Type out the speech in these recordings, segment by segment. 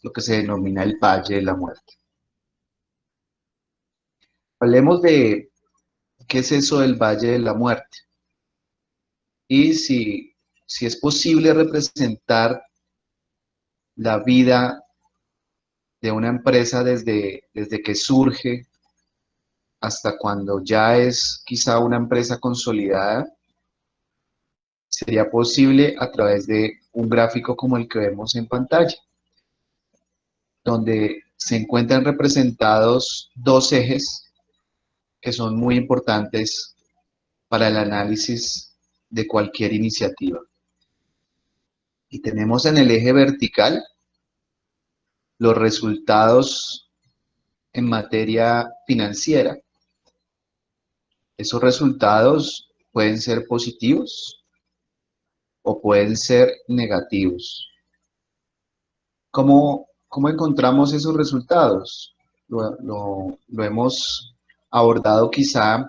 lo que se denomina el Valle de la Muerte. Hablemos de qué es eso del Valle de la Muerte y si es posible representar la vida de una empresa desde que surge hasta cuando ya es quizá una empresa consolidada, sería posible a través de un gráfico como el que vemos en pantalla, donde se encuentran representados dos ejes que son muy importantes para el análisis de cualquier iniciativa. Y tenemos en el eje vertical los resultados en materia financiera. Esos resultados pueden ser positivos o pueden ser negativos. ¿Cómo encontramos esos resultados? Lo hemos abordado quizá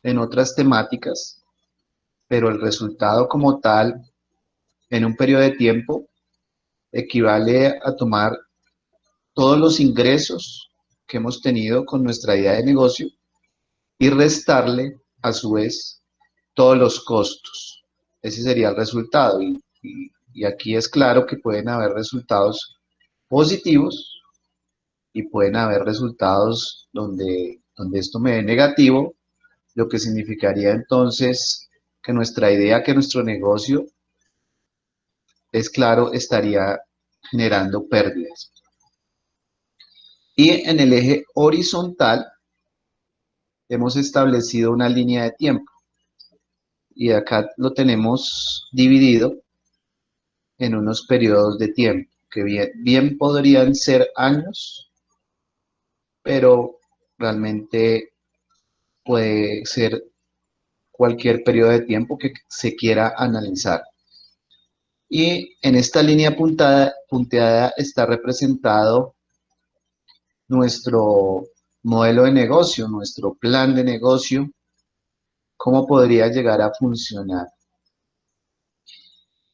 en otras temáticas, pero el resultado como tal en un periodo de tiempo equivale a tomar todos los ingresos que hemos tenido con nuestra idea de negocio y restarle a su vez todos los costos. Ese sería el resultado y aquí es claro que pueden haber resultados positivos y pueden haber resultados donde esto me dé negativo, lo que significaría entonces que nuestra idea, que nuestro negocio, es claro, estaría generando pérdidas. Y en el eje horizontal hemos establecido una línea de tiempo y acá lo tenemos dividido en unos periodos de tiempo que bien podrían ser años, pero realmente puede ser cualquier periodo de tiempo que se quiera analizar. Y en esta línea punteada está representado nuestro modelo de negocio, nuestro plan de negocio, cómo podría llegar a funcionar.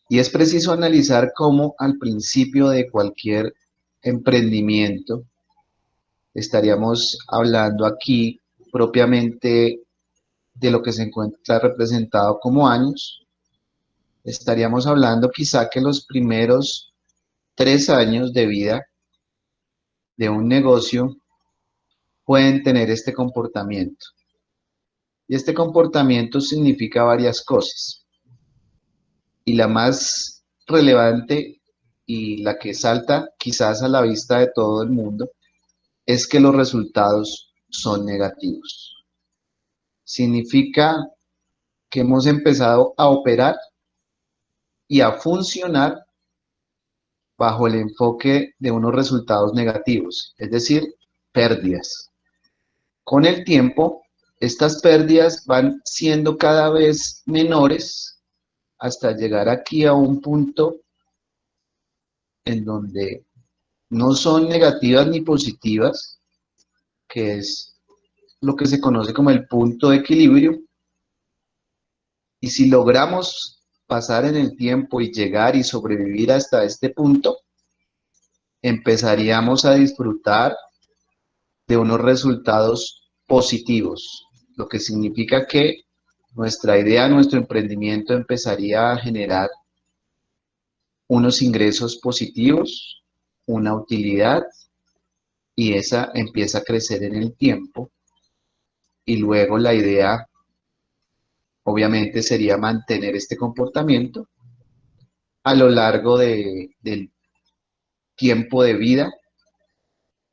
Y es preciso analizar cómo al principio de cualquier emprendimiento, estaríamos hablando aquí propiamente de lo que se encuentra representado como años, estaríamos hablando quizá que los primeros 3 años de vida de un negocio pueden tener este comportamiento. Y este comportamiento significa varias cosas. Y la más relevante y la que salta quizás a la vista de todo el mundo es que los resultados son negativos. Significa que hemos empezado a operar y a funcionar bajo el enfoque de unos resultados negativos, es decir, pérdidas. Con el tiempo, estas pérdidas van siendo cada vez menores hasta llegar aquí a un punto en donde no son negativas ni positivas, que es lo que se conoce como el punto de equilibrio. Y si logramos pasar en el tiempo y llegar y sobrevivir hasta este punto, empezaríamos a disfrutar de unos resultados positivos, lo que significa que nuestra idea, nuestro emprendimiento empezaría a generar unos ingresos positivos, una utilidad, y esa empieza a crecer en el tiempo. Y luego la idea, obviamente, sería mantener este comportamiento a lo largo del tiempo de vida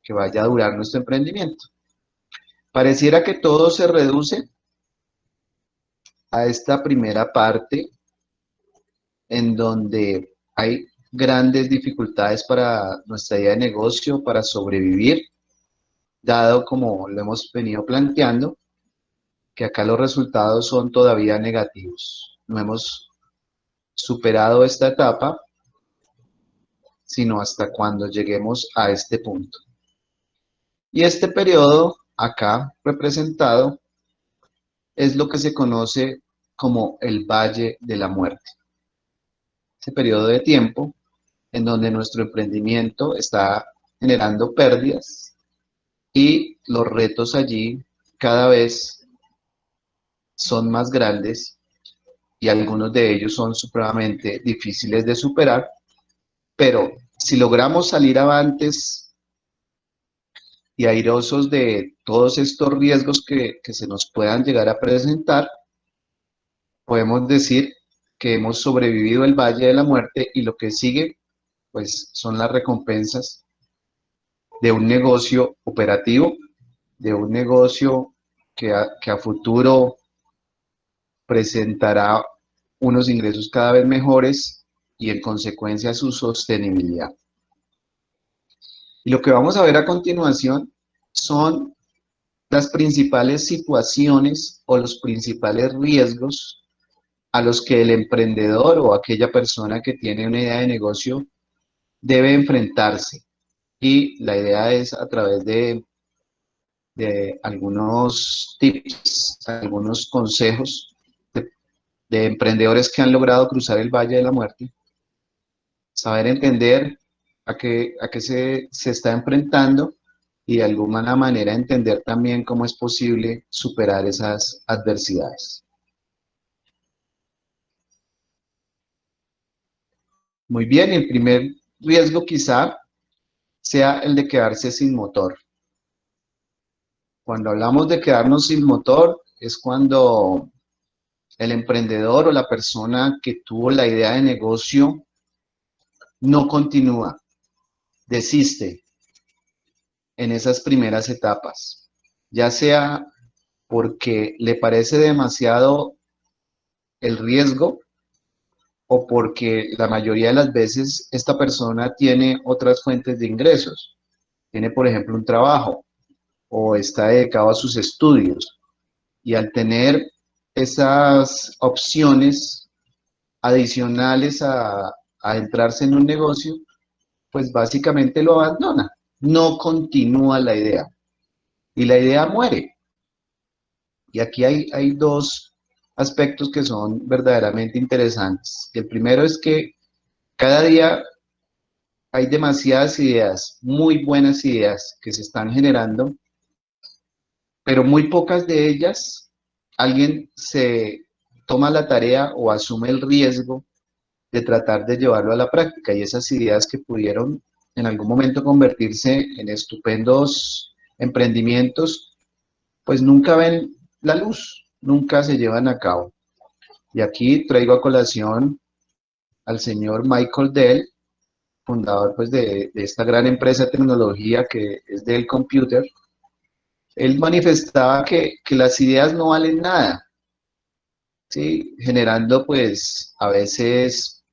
que vaya a durar nuestro emprendimiento. Pareciera que todo se reduce a esta primera parte en donde hay grandes dificultades para nuestra idea de negocio, para sobrevivir, dado como lo hemos venido planteando, que acá los resultados son todavía negativos. No hemos superado esta etapa, sino hasta cuando lleguemos a este punto. Y este periodo acá representado es lo que se conoce como el Valle de la Muerte. Ese periodo de tiempo en donde nuestro emprendimiento está generando pérdidas y los retos allí cada vez son más grandes y algunos de ellos son supremamente difíciles de superar, pero si logramos salir avantes y airosos de todos estos riesgos que se nos puedan llegar a presentar, podemos decir que hemos sobrevivido el Valle de la Muerte y lo que sigue, pues son las recompensas de un negocio operativo, de un negocio que a futuro presentará unos ingresos cada vez mejores y en consecuencia su sostenibilidad. Y lo que vamos a ver a continuación son las principales situaciones o los principales riesgos a los que el emprendedor o aquella persona que tiene una idea de negocio debe enfrentarse. Y la idea es a través de algunos tips, algunos consejos de emprendedores que han logrado cruzar el Valle de la Muerte, saber entender a qué se está enfrentando y de alguna manera entender también cómo es posible superar esas adversidades. Muy bien, el primer riesgo quizá sea el de quedarse sin motor. Cuando hablamos de quedarnos sin motor es cuando el emprendedor o la persona que tuvo la idea de negocio no continúa, desiste en esas primeras etapas, ya sea porque le parece demasiado el riesgo o porque la mayoría de las veces esta persona tiene otras fuentes de ingresos, tiene por ejemplo un trabajo o está dedicado a sus estudios y al tener esas opciones adicionales a entrarse en un negocio, pues básicamente lo abandona, no continúa la idea y la idea muere. Y aquí hay dos aspectos que son verdaderamente interesantes. El primero es que cada día hay demasiadas ideas, muy buenas ideas que se están generando, pero muy pocas de ellas alguien se toma la tarea o asume el riesgo de tratar de llevarlo a la práctica. Y esas ideas que pudieron en algún momento convertirse en estupendos emprendimientos, pues nunca ven la luz, nunca se llevan a cabo. Y aquí traigo a colación al señor Michael Dell, fundador pues, de esta gran empresa de tecnología que es Dell Computer. Él manifestaba que las ideas no valen nada, ¿sí? Generando pues a veces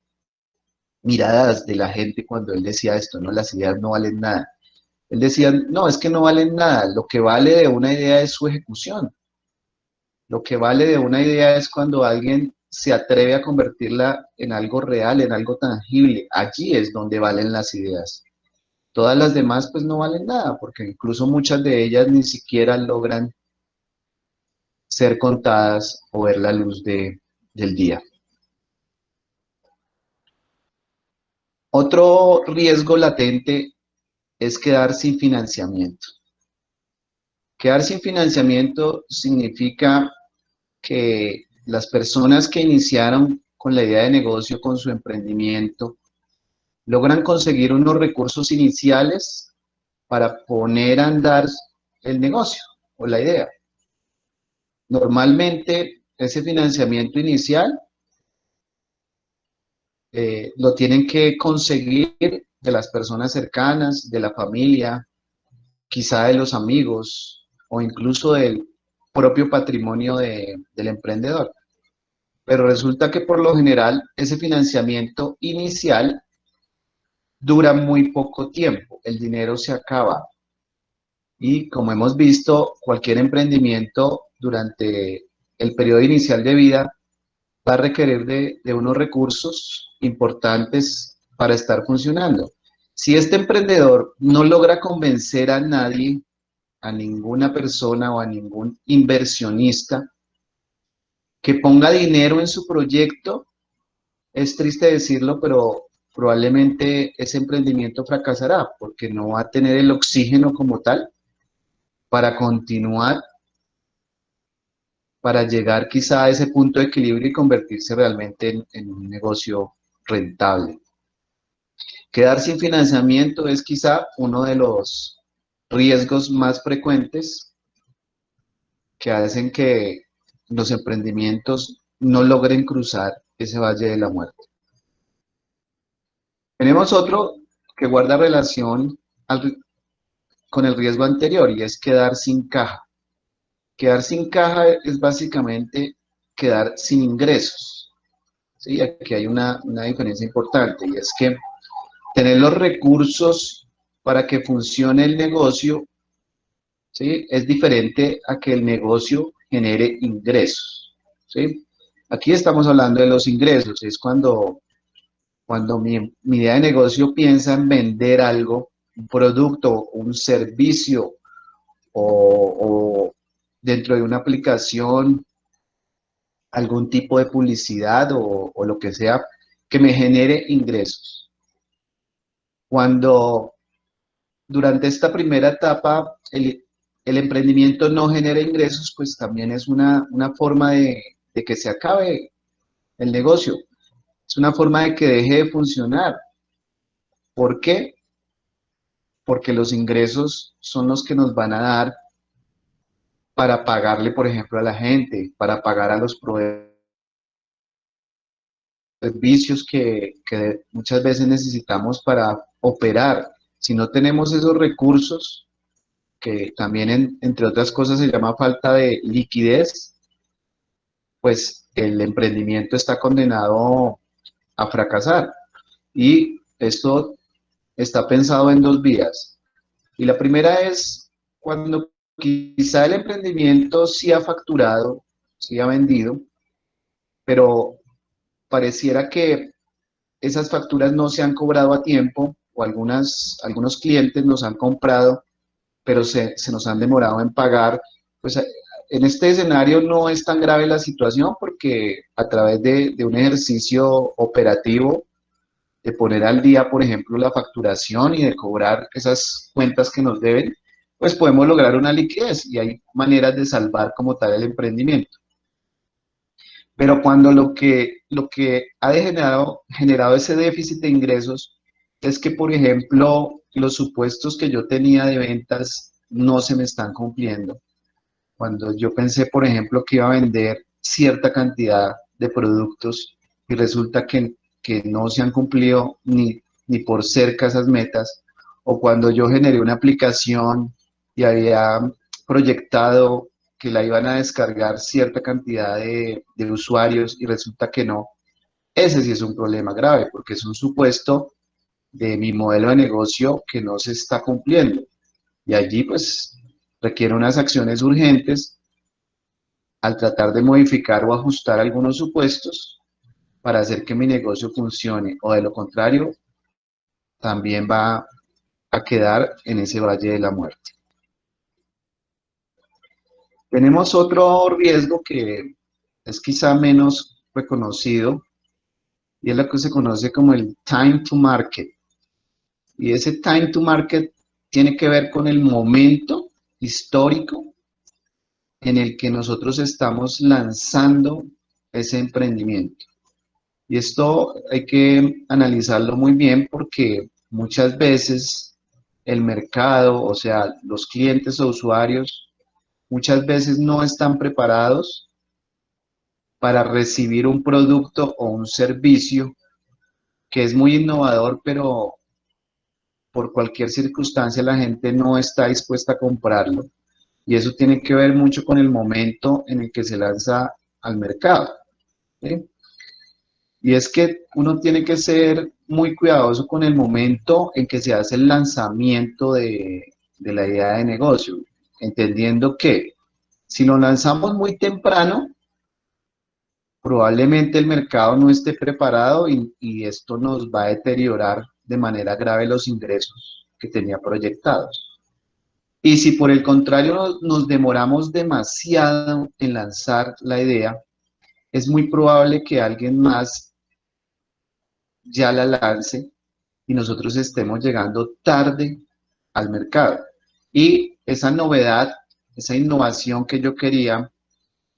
miradas de la gente cuando él decía esto, ¿no? Las ideas no valen nada. Él decía, no, es que no valen nada, lo que vale de una idea es su ejecución. Lo que vale de una idea es cuando alguien se atreve a convertirla en algo real, en algo tangible. Allí es donde valen las ideas. Todas las demás pues no valen nada, porque incluso muchas de ellas ni siquiera logran ser contadas o ver la luz del día. Otro riesgo latente es quedar sin financiamiento. Quedar sin financiamiento significa que las personas que iniciaron con la idea de negocio, con su emprendimiento, logran conseguir unos recursos iniciales para poner a andar el negocio o la idea. Normalmente, ese financiamiento inicial lo tienen que conseguir de las personas cercanas, de la familia, quizá de los amigos o incluso del propio patrimonio del emprendedor. Pero resulta que por lo general ese financiamiento inicial dura muy poco tiempo, el dinero se acaba. Y como hemos visto, cualquier emprendimiento durante el periodo inicial de vida va a requerir de unos recursos importantes para estar funcionando. Si este emprendedor no logra convencer a nadie, a ninguna persona o a ningún inversionista que ponga dinero en su proyecto, es triste decirlo, pero probablemente ese emprendimiento fracasará porque no va a tener el oxígeno como tal para continuar, para llegar quizá a ese punto de equilibrio y convertirse realmente en un negocio rentable. Quedar sin financiamiento es quizá uno de los riesgos más frecuentes que hacen que los emprendimientos no logren cruzar ese valle de la muerte. Tenemos otro que guarda relación con el riesgo anterior y es quedar sin caja. Quedar sin caja es básicamente quedar sin ingresos. ¿Sí? Aquí hay una diferencia importante y es que tener los recursos para que funcione el negocio, ¿sí? Es diferente a que el negocio genere ingresos. ¿Sí? Aquí estamos hablando de los ingresos, es cuando mi idea de negocio piensa en vender algo, un producto, un servicio o dentro de una aplicación, algún tipo de publicidad o lo que sea que me genere ingresos. Cuando durante esta primera etapa el emprendimiento no genera ingresos, pues también es una forma de que se acabe el negocio. Es una forma de que deje de funcionar. ¿Por qué? Porque los ingresos son los que nos van a dar para pagarle, por ejemplo, a la gente, para pagar a los proveedores servicios que muchas veces necesitamos para operar. Si no tenemos esos recursos, que también entre otras cosas se llama falta de liquidez, pues el emprendimiento está condenado a fracasar. Y esto está pensado en dos vías. Y la primera es cuando quizá el emprendimiento sí ha facturado, sí ha vendido, pero pareciera que esas facturas no se han cobrado a tiempo o algunos clientes nos han comprado, pero se nos han demorado en pagar. Pues en este escenario no es tan grave la situación porque a través de un ejercicio operativo, de poner al día, por ejemplo, la facturación y de cobrar esas cuentas que nos deben, pues podemos lograr una liquidez y hay maneras de salvar como tal el emprendimiento. Pero cuando lo que ha generado ese déficit de ingresos es que, por ejemplo, los supuestos que yo tenía de ventas no se me están cumpliendo. Cuando yo pensé, por ejemplo, que iba a vender cierta cantidad de productos y resulta que no se han cumplido ni por cerca esas metas, o cuando yo generé una aplicación y había proyectado que la iban a descargar cierta cantidad de usuarios y resulta que no, ese sí es un problema grave porque es un supuesto de mi modelo de negocio que no se está cumpliendo. Y allí pues requiere unas acciones urgentes al tratar de modificar o ajustar algunos supuestos para hacer que mi negocio funcione o de lo contrario también va a quedar en ese valle de la muerte. Tenemos otro riesgo que es quizá menos reconocido y es lo que se conoce como el time to market. Y ese time to market tiene que ver con el momento histórico en el que nosotros estamos lanzando ese emprendimiento. Y esto hay que analizarlo muy bien porque muchas veces el mercado, o sea, los clientes o usuarios, muchas veces no están preparados para recibir un producto o un servicio que es muy innovador, pero por cualquier circunstancia la gente no está dispuesta a comprarlo. Y eso tiene que ver mucho con el momento en el que se lanza al mercado. ¿Sí? Y es que uno tiene que ser muy cuidadoso con el momento en que se hace el lanzamiento de la idea de negocio, entendiendo que si lo lanzamos muy temprano, probablemente el mercado no esté preparado y esto nos va a deteriorar de manera grave los ingresos que tenía proyectados. Y si por el contrario nos demoramos demasiado en lanzar la idea, es muy probable que alguien más ya la lance y nosotros estemos llegando tarde al mercado. Y esa novedad, esa innovación que yo quería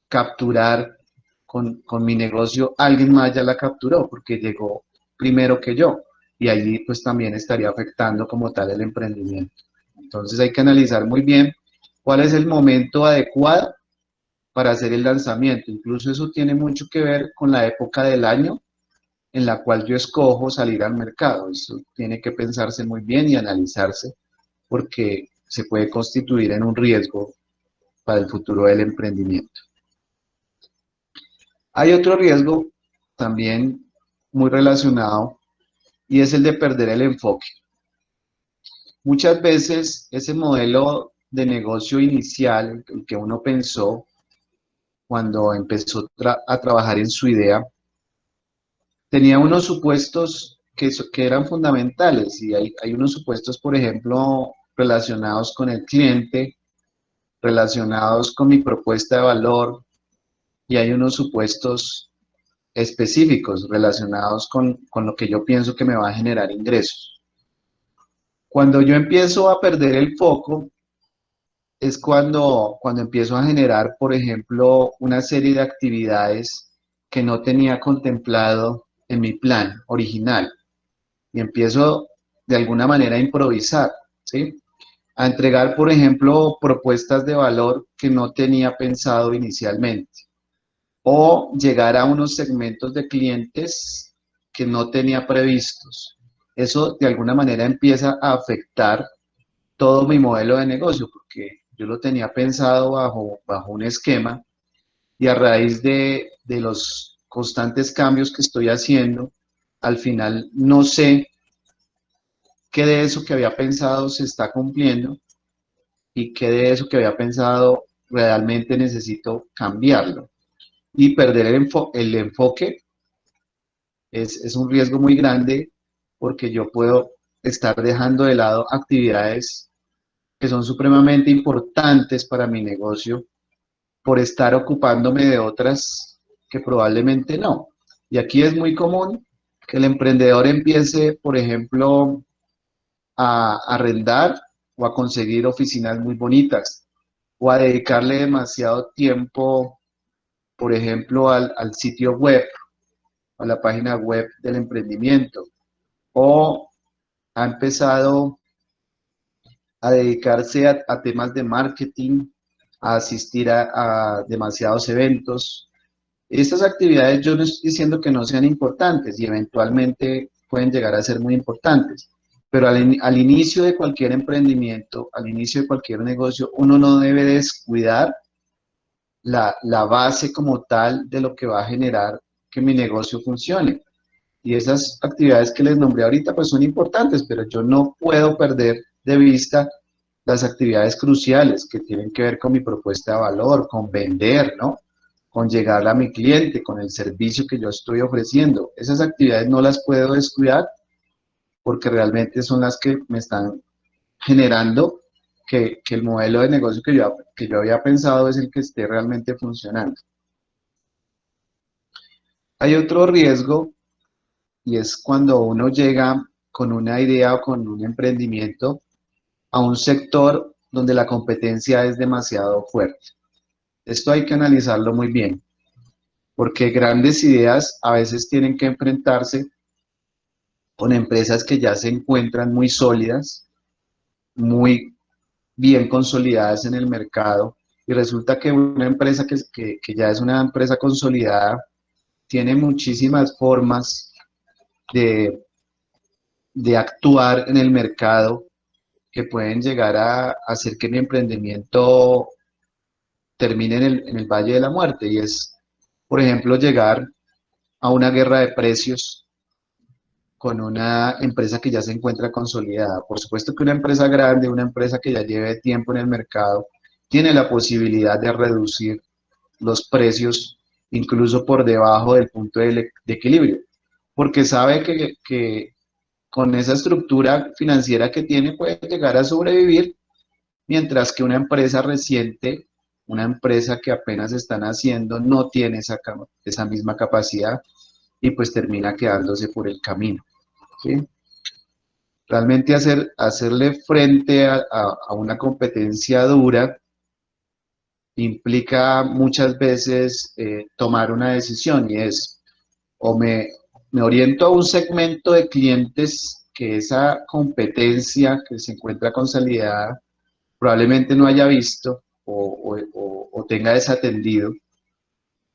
capturar con mi negocio, alguien más ya la capturó porque llegó primero que yo. Y allí pues también estaría afectando como tal el emprendimiento. Entonces hay que analizar muy bien cuál es el momento adecuado para hacer el lanzamiento. Incluso eso tiene mucho que ver con la época del año en la cual yo escojo salir al mercado. Eso tiene que pensarse muy bien y analizarse porque se puede constituir en un riesgo para el futuro del emprendimiento. Hay otro riesgo también muy relacionado y es el de perder el enfoque. Muchas veces ese modelo de negocio inicial, el que uno pensó cuando empezó a trabajar en su idea, tenía unos supuestos que eran fundamentales y hay unos supuestos, por ejemplo, relacionados con el cliente, relacionados con mi propuesta de valor y hay unos supuestos específicos relacionados con lo que yo pienso que me va a generar ingresos. Cuando yo empiezo a perder el foco es cuando empiezo a generar, por ejemplo, una serie de actividades que no tenía contemplado en mi plan original y empiezo de alguna manera a improvisar, ¿sí? A entregar, por ejemplo, propuestas de valor que no tenía pensado inicialmente o llegar a unos segmentos de clientes que no tenía previstos. Eso de alguna manera empieza a afectar todo mi modelo de negocio porque yo lo tenía pensado bajo un esquema y a raíz de los constantes cambios que estoy haciendo, al final no sé qué de eso que había pensado se está cumpliendo y qué de eso que había pensado realmente necesito cambiarlo. Y perder el enfoque es un riesgo muy grande porque yo puedo estar dejando de lado actividades que son supremamente importantes para mi negocio por estar ocupándome de otras que probablemente no. Y aquí es muy común que el emprendedor empiece, por ejemplo, a arrendar o a conseguir oficinas muy bonitas o a dedicarle demasiado tiempo, por ejemplo, al sitio web, a la página web del emprendimiento, o ha empezado a dedicarse a temas de marketing, a asistir a demasiados eventos. Estas actividades yo no estoy diciendo que no sean importantes y eventualmente pueden llegar a ser muy importantes, pero al inicio de cualquier emprendimiento, al inicio de cualquier negocio, uno no debe descuidar la base como tal de lo que va a generar que mi negocio funcione. Y esas actividades que les nombré ahorita pues son importantes, pero yo no puedo perder de vista las actividades cruciales que tienen que ver con mi propuesta de valor, con vender, ¿no? Con llegar a mi cliente, con el servicio que yo estoy ofreciendo. Esas actividades no las puedo descuidar porque realmente son las que me están generando que el modelo de negocio que yo había pensado es el que esté realmente funcionando. Hay otro riesgo y es cuando uno llega con una idea o con un emprendimiento a un sector donde la competencia es demasiado fuerte. Esto hay que analizarlo muy bien, porque grandes ideas a veces tienen que enfrentarse con empresas que ya se encuentran muy sólidas, muy bien consolidadas en el mercado, y resulta que una empresa que ya es una empresa consolidada tiene muchísimas formas de, de actuar en el mercado que pueden llegar a hacer que mi emprendimiento termine en el Valle de la Muerte, y es, por ejemplo, llegar a una guerra de precios con una empresa que ya se encuentra consolidada. Por supuesto que una empresa grande, una empresa que ya lleve tiempo en el mercado, tiene la posibilidad de reducir los precios incluso por debajo del punto de equilibrio, porque sabe que con esa estructura financiera que tiene puede llegar a sobrevivir, mientras que una empresa reciente, una empresa que apenas están haciendo, no tiene esa misma capacidad y pues termina quedándose por el camino, ¿sí? Realmente hacerle frente a una competencia dura implica muchas veces tomar una decisión y es o me oriento a un segmento de clientes que esa competencia que se encuentra consolidada probablemente no haya visto o tenga desatendido,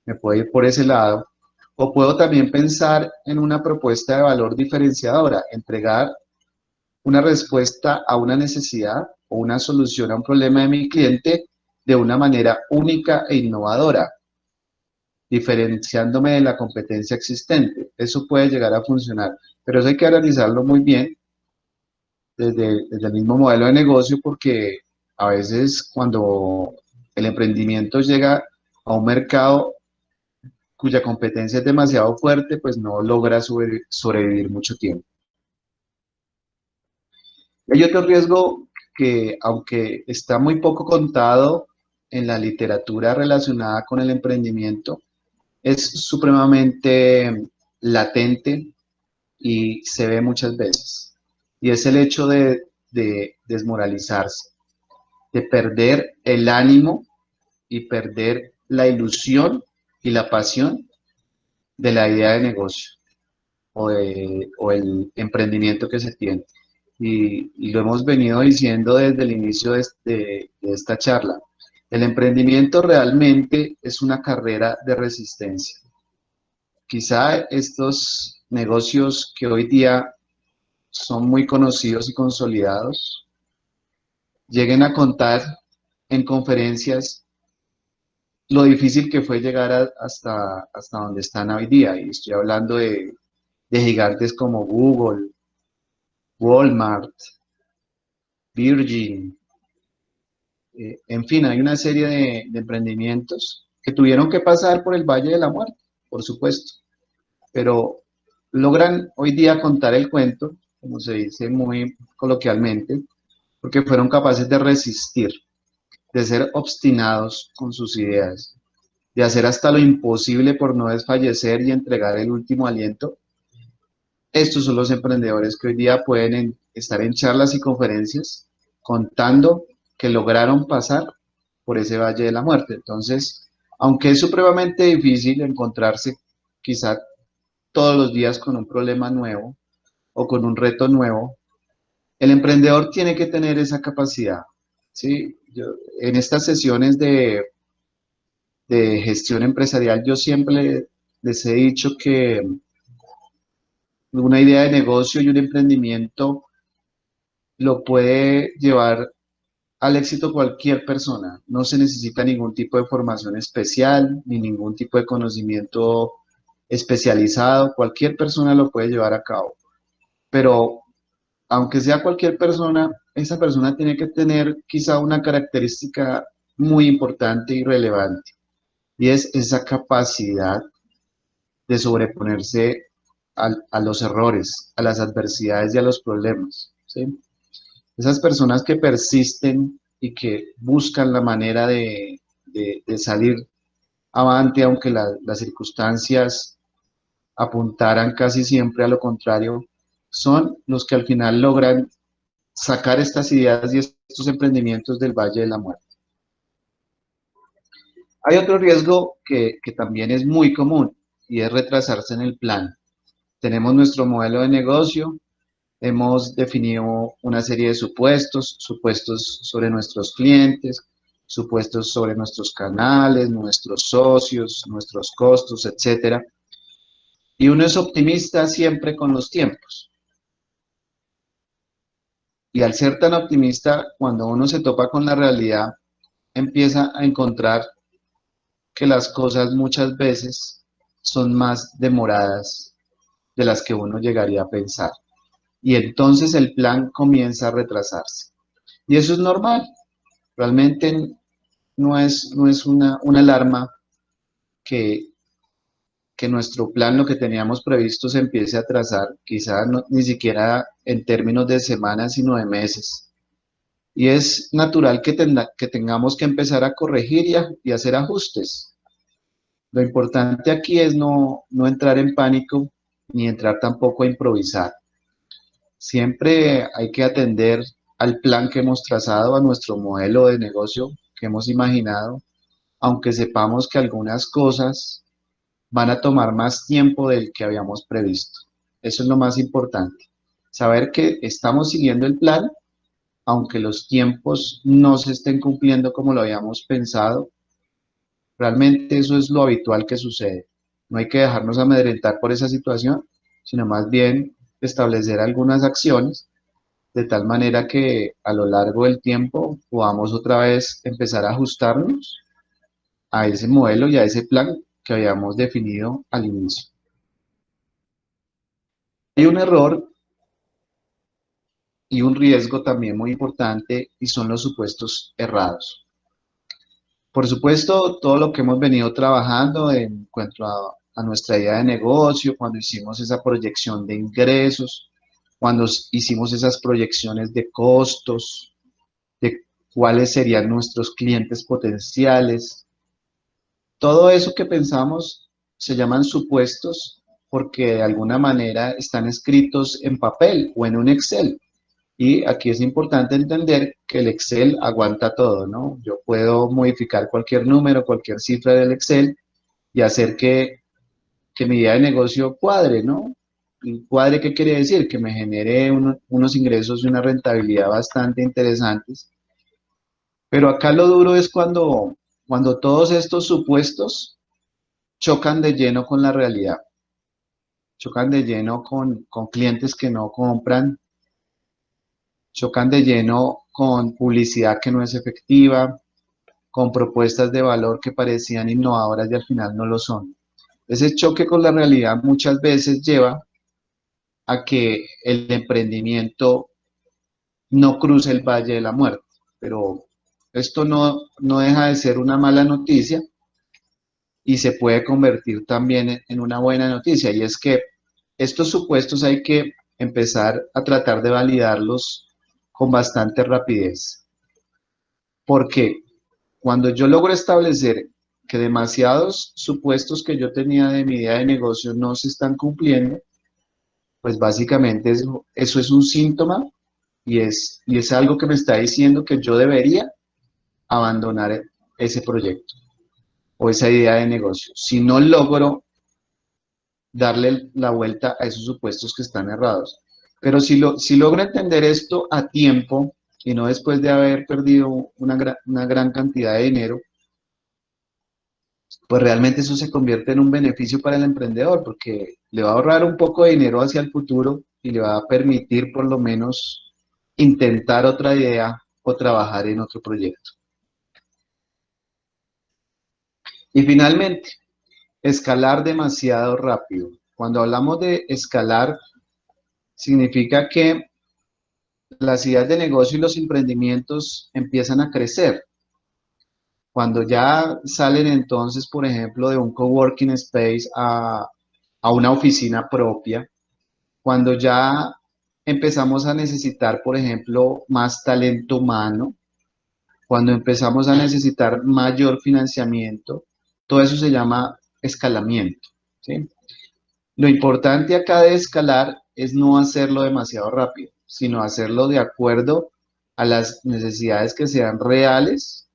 me puedo ir por ese lado, o puedo también pensar en una propuesta de valor diferenciadora, entregar una respuesta a una necesidad o una solución a un problema de mi cliente de una manera única e innovadora, diferenciándome de la competencia existente. Eso puede llegar a funcionar, pero eso hay que analizarlo muy bien desde el mismo modelo de negocio porque a veces cuando el emprendimiento llega a un mercado cuya competencia es demasiado fuerte, pues no logra sobrevivir mucho tiempo. Hay otro riesgo que, aunque está muy poco contado en la literatura relacionada con el emprendimiento, es supremamente latente y se ve muchas veces. Y es el hecho de desmoralizarse, de perder el ánimo y perder la ilusión y la pasión de la idea de negocio o el emprendimiento que se tiene. Y lo hemos venido diciendo desde el inicio de esta charla. El emprendimiento realmente es una carrera de resistencia. Quizá estos negocios que hoy día son muy conocidos y consolidados lleguen a contar en conferencias lo difícil que fue llegar hasta donde están hoy día. Y estoy hablando de gigantes como Google, Walmart, Virgin, en fin, hay una serie de emprendimientos que tuvieron que pasar por el Valle de la Muerte, por supuesto, pero logran hoy día contar el cuento, como se dice muy coloquialmente, porque fueron capaces de resistir, de ser obstinados con sus ideas, de hacer hasta lo imposible por no desfallecer y entregar el último aliento. Estos son los emprendedores que hoy día pueden estar en charlas y conferencias contando que lograron pasar por ese valle de la muerte. Entonces, aunque es supremamente difícil encontrarse quizá todos los días con un problema nuevo o con un reto nuevo, el emprendedor tiene que tener esa capacidad. ¿Sí? En estas sesiones de gestión empresarial, yo siempre les he dicho que una idea de negocio y un emprendimiento lo puede llevar al éxito cualquier persona. No se necesita ningún tipo de formación especial ni ningún tipo de conocimiento especializado. Cualquier persona lo puede llevar a cabo. Pero aunque sea cualquier persona, esa persona tiene que tener quizá una característica muy importante y relevante. Y es esa capacidad de sobreponerse a los errores, a las adversidades y a los problemas. ¿Sí? Esas personas que persisten y que buscan la manera de salir avante, aunque las circunstancias apuntaran casi siempre a lo contrario, son los que al final logran sacar estas ideas y estos emprendimientos del Valle de la Muerte. Hay otro riesgo que también es muy común y es retrasarse en el plan. Tenemos nuestro modelo de negocio, hemos definido una serie de supuestos, supuestos sobre nuestros clientes, supuestos sobre nuestros canales, nuestros socios, nuestros costos, etcétera. Y uno es optimista siempre con los tiempos. Y al ser tan optimista, cuando uno se topa con la realidad, empieza a encontrar que las cosas muchas veces son más demoradas de las que uno llegaría a pensar. Y entonces el plan comienza a retrasarse. Y eso es normal. Realmente no es una alarma que, que nuestro plan, lo que teníamos previsto, se empiece a trazar, quizá ni siquiera en términos de semanas, sino de meses. Y es natural que tengamos que empezar a corregir y hacer ajustes. Lo importante aquí es no entrar en pánico ni entrar tampoco a improvisar. Siempre hay que atender al plan que hemos trazado, a nuestro modelo de negocio que hemos imaginado, aunque sepamos que algunas cosas van a tomar más tiempo del que habíamos previsto. Eso es lo más importante. Saber que estamos siguiendo el plan, aunque los tiempos no se estén cumpliendo como lo habíamos pensado. Realmente eso es lo habitual que sucede. No hay que dejarnos amedrentar por esa situación, sino más bien establecer algunas acciones de tal manera que a lo largo del tiempo podamos otra vez empezar a ajustarnos a ese modelo y a ese plan que habíamos definido al inicio. Hay un error y un riesgo también muy importante y son los supuestos errados. Por supuesto, todo lo que hemos venido trabajando en cuanto a nuestra idea de negocio, cuando hicimos esa proyección de ingresos, cuando hicimos esas proyecciones de costos, de cuáles serían nuestros clientes potenciales, todo eso que pensamos se llaman supuestos porque de alguna manera están escritos en papel o en un Excel. Y aquí es importante entender que el Excel aguanta todo, ¿no? Yo puedo modificar cualquier número, cualquier cifra del Excel y hacer que mi idea de negocio cuadre, ¿no? ¿Y cuadre qué quiere decir? Que me genere unos ingresos y una rentabilidad bastante interesantes. Pero acá lo duro es cuando todos estos supuestos chocan de lleno con la realidad, chocan de lleno con clientes que no compran, chocan de lleno con publicidad que no es efectiva, con propuestas de valor que parecían innovadoras y al final no lo son. Ese choque con la realidad muchas veces lleva a que el emprendimiento no cruce el valle de la muerte, pero esto no deja de ser una mala noticia y se puede convertir también en una buena noticia, y es que estos supuestos hay que empezar a tratar de validarlos con bastante rapidez, porque cuando yo logro establecer que demasiados supuestos que yo tenía de mi idea de negocio no se están cumpliendo, pues básicamente eso es un síntoma y es algo que me está diciendo que yo debería abandonar ese proyecto o esa idea de negocio. Si no logro darle la vuelta a esos supuestos que están errados. Pero si logro entender esto a tiempo y no después de haber perdido una gran cantidad de dinero, pues realmente eso se convierte en un beneficio para el emprendedor porque le va a ahorrar un poco de dinero hacia el futuro y le va a permitir por lo menos intentar otra idea o trabajar en otro proyecto. Y finalmente, escalar demasiado rápido. Cuando hablamos de escalar, significa que las ideas de negocio y los emprendimientos empiezan a crecer. Cuando ya salen entonces, por ejemplo, de un coworking space a una oficina propia, cuando ya empezamos a necesitar, por ejemplo, más talento humano, cuando empezamos a necesitar mayor financiamiento, todo eso se llama escalamiento, ¿sí? Lo importante acá de escalar es no hacerlo demasiado rápido, sino hacerlo de acuerdo a las necesidades que sean reales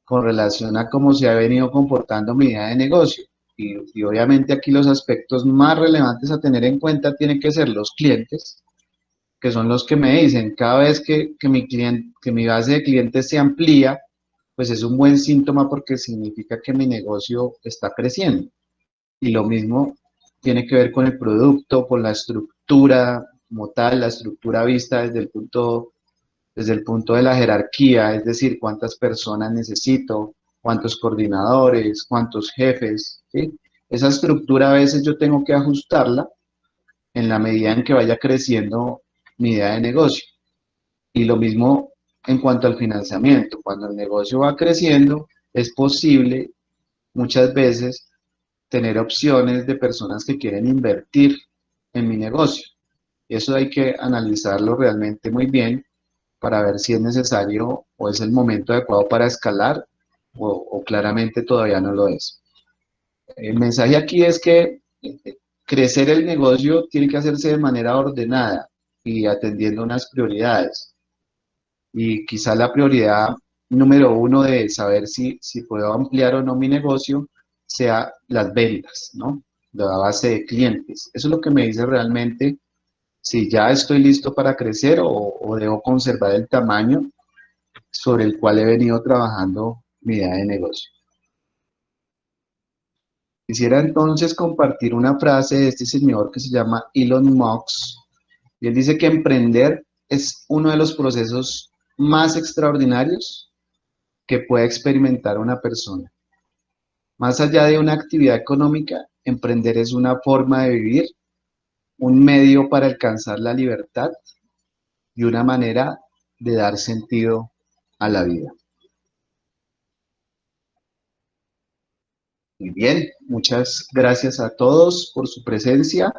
con relación a cómo se ha venido comportando mi idea de negocio. Y obviamente aquí los aspectos más relevantes a tener en cuenta tienen que ser los clientes, que son los que me dicen, cada vez que mi base de clientes se amplía, pues es un buen síntoma porque significa que mi negocio está creciendo. Y lo mismo tiene que ver con el producto, con la estructura como tal, la estructura vista desde el punto de la jerarquía, es decir, cuántas personas necesito, cuántos coordinadores, cuántos jefes, ¿sí? Esa estructura a veces yo tengo que ajustarla en la medida en que vaya creciendo mi idea de negocio. Y lo mismo en cuanto al financiamiento. Cuando el negocio va creciendo, es posible muchas veces tener opciones de personas que quieren invertir en mi negocio. Eso hay que analizarlo realmente muy bien para ver si es necesario o es el momento adecuado para escalar o claramente todavía no lo es. El mensaje aquí es que crecer el negocio tiene que hacerse de manera ordenada y atendiendo unas prioridades. Y quizá la prioridad número uno de saber si puedo ampliar o no mi negocio sea las ventas, ¿no? La base de clientes. Eso es lo que me dice realmente si ya estoy listo para crecer o debo conservar el tamaño sobre el cual he venido trabajando mi idea de negocio. Quisiera entonces compartir una frase de este señor que se llama Elon Musk, y él dice que emprender es uno de los procesos más extraordinarios que puede experimentar una persona. Más allá de una actividad económica, emprender es una forma de vivir, un medio para alcanzar la libertad y una manera de dar sentido a la vida. Muy bien, muchas gracias a todos por su presencia.